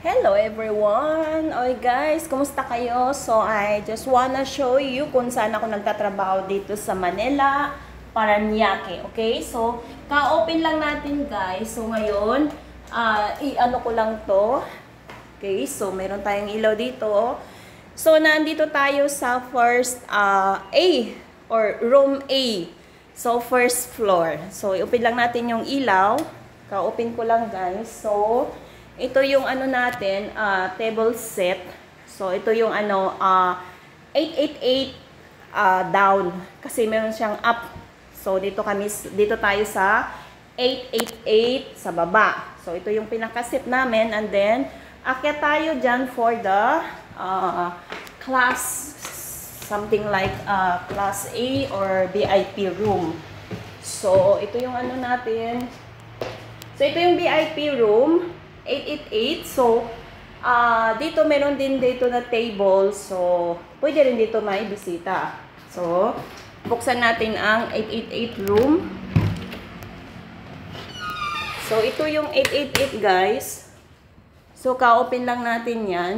Hello everyone! Oy guys, kumusta kayo? So I just wanna show you kung saan ako nagtatrabaho dito sa Manila, Parañaque. Okay? So, ka-open lang natin guys. So ngayon, i-ano ko lang to. Okay? So meron tayong ilaw dito. So nandito tayo sa first A or room A. So first floor. So i-open lang natin yung ilaw. Ka-open ko lang guys. So ito yung ano natin, table set. So, ito yung ano, 888 down. Kasi meron siyang up. So, dito tayo sa 888 sa baba. So, ito yung pinaka-set namin. And then, akyat tayo dyan for the class, something like class A or VIP room. So, ito yung ano natin. So, ito yung VIP room. 888. So, dito meron din dito na table. So, pwede rin dito may bisita. So, buksan natin ang 888 room. So, ito yung 888 guys. So, ka-open lang natin yan.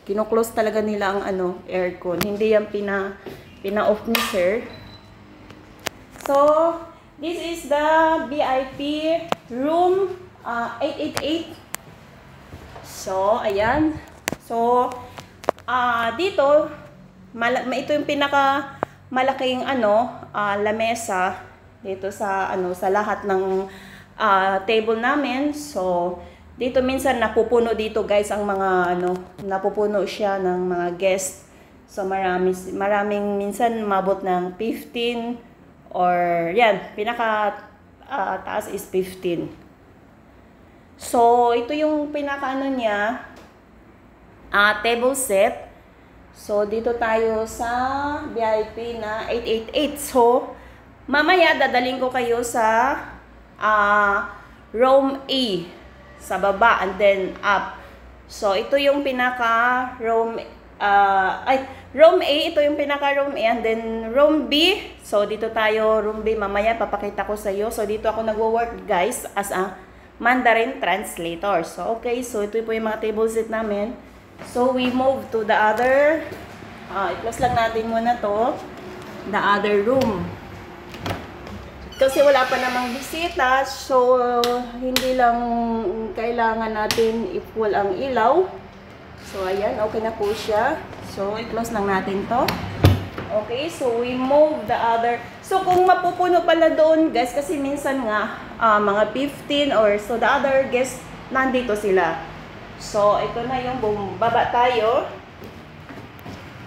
Kino-close talaga nila ang ano, aircon. Hindi yan pina-off ni sir. So, this is the VIP room 888. So, ayan. So, dito, ito yung pinaka malaking ano, lamesa dito sa ano sa lahat ng table namin. So, dito minsan napupuno dito guys ang mga ano, napupuno siya ng mga guest. So, maraming minsan mabot ng 15 or yan, pinaka taas is 15. So, ito yung pinaka-ano niya, table set. So, dito tayo sa VIP na 888. So, mamaya dadaling ko kayo sa room A sa baba and then up. So, ito yung pinaka-room room A, ito yung pinaka-room A and then room B. So, dito tayo, room B, mamaya papakita ko sa iyo. So, dito ako nagwo-work guys as a Mandarin translator. So, okay. So, ito po yung mga table set namin. So, we move to the other. I-close lang natin muna to. The other room. Kasi wala pa namang bisita. So, hindi lang kailangan natin i-pull ang ilaw. So, ayan. Okay na po siya. So, i-close lang natin to. Okay. So, we move the other. So, kung mapupuno pala doon, guys, kasi minsan nga, mga 15 or so the other guests, nandito sila. So, ito na yung baba tayo.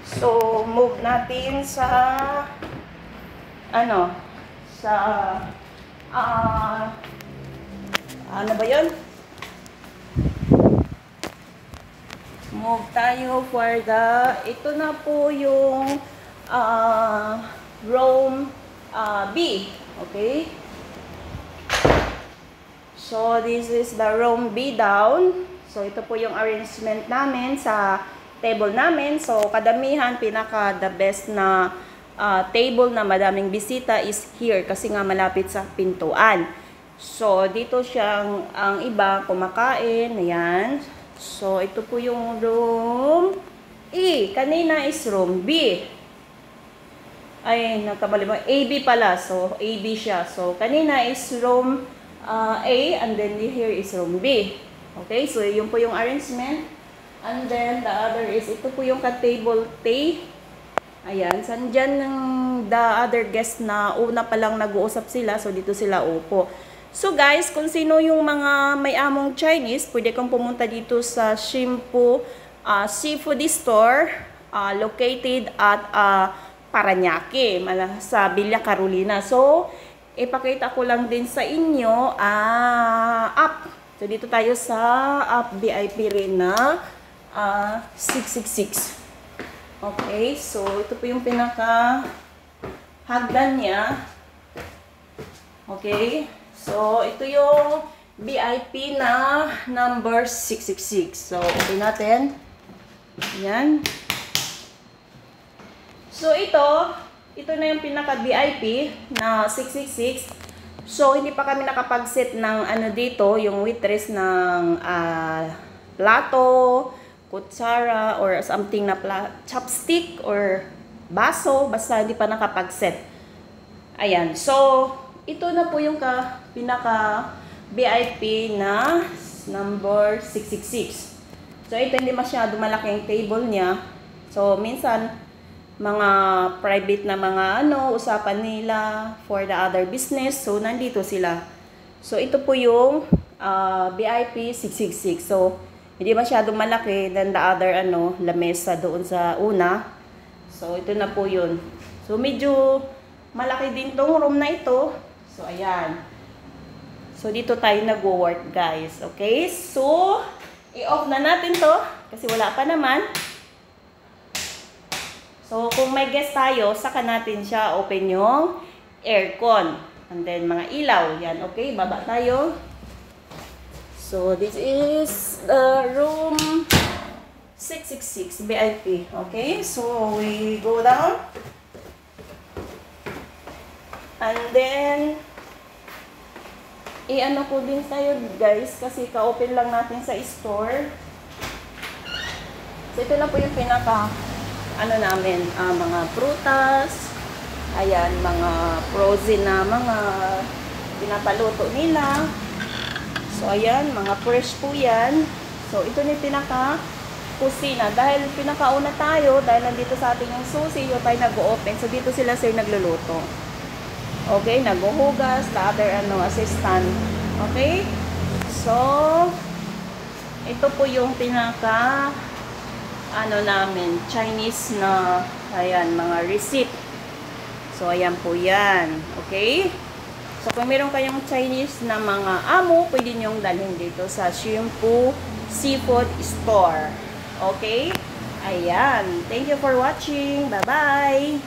So, move natin sa, ano, sa, ano ba yun? Move tayo for the, ito na po yung, room B. Okay? So, this is the room B down. So, ito po yung arrangement namin sa table namin. So, kadamihan, the best na table na madaming bisita is here kasi nga malapit sa pintuan. So, dito siyang, ang iba kumakain. Ayan. So, ito po yung room E. Kanina is room B. Ay, nagkamali mo. AB pala. So, AB siya. So, kanina is room A and then here is room B. Okay, so yun po yung arrangement. And then the other is, ito po yung ka-table T. Ayan, sandyan ng the other guest na una pa lang nag-uusap sila. So, dito sila upo. So, guys, kung sino yung mga may among Chinese, pwede kang pumunta dito sa Shimpu Seafood Store located at Parañaque, sa Villa Carolina. So, ipakita ko lang din sa inyo, up. So, dito tayo sa up VIP rin na 666. Okay, so, ito po yung pinaka hagdan niya. Okay, so, ito yung VIP na number 666. So, open natin. Ayan. So, ito na yung pinaka-VIP na 666. So, hindi pa kami nakapag-set ng ano dito, yung waitress ng plato, kutsara, or something na chopstick, or baso, basta hindi pa nakapag-set. Ayan. So, ito na po yung pinaka VIP na number 666. So, ito hindi masyado malaki ang table niya. So, minsan, mga private na mga usapan nila for the other business. So, nandito sila. So, ito po yung VIP 666. So, hindi masyadong malaki than the other lamesa doon sa una. So, ito na po yun. So, medyo malaki din tong room na ito. So, ayan. So, dito tayo nag-work, guys. Okay? So, i-off na natin to kasi wala pa naman. So, kung may guest tayo, saka natin siya open yung aircon. And then, mga ilaw. Yan, okay? Baba tayo. So, this is the room 666 VIP. Okay? So, we go down. And then, i-ano ko din tayo, guys, kasi ka-open lang natin sa store. So, ito na po yung namin, mga prutas, ayan, mga frozen na mga pinapaluto nila. So, ayan, mga fresh po yan. So, ito na yung pinaka-kusina. Dahil pinakauna tayo, dahil nandito sa ating yung susi, yung tayo nag-open. So, dito sila sir nagluluto. Okay, naghuhugas, the other assistant. Okay? So, ito po yung pinaka namin, Chinese na, ayan, mga receipt. So, ayan po yan. Okay? So, kung meron kayong Chinese na mga amo, pwede nyong dalhin dito sa Shrimpu Seafood Store. Okay? Ayan. Thank you for watching. Bye-bye!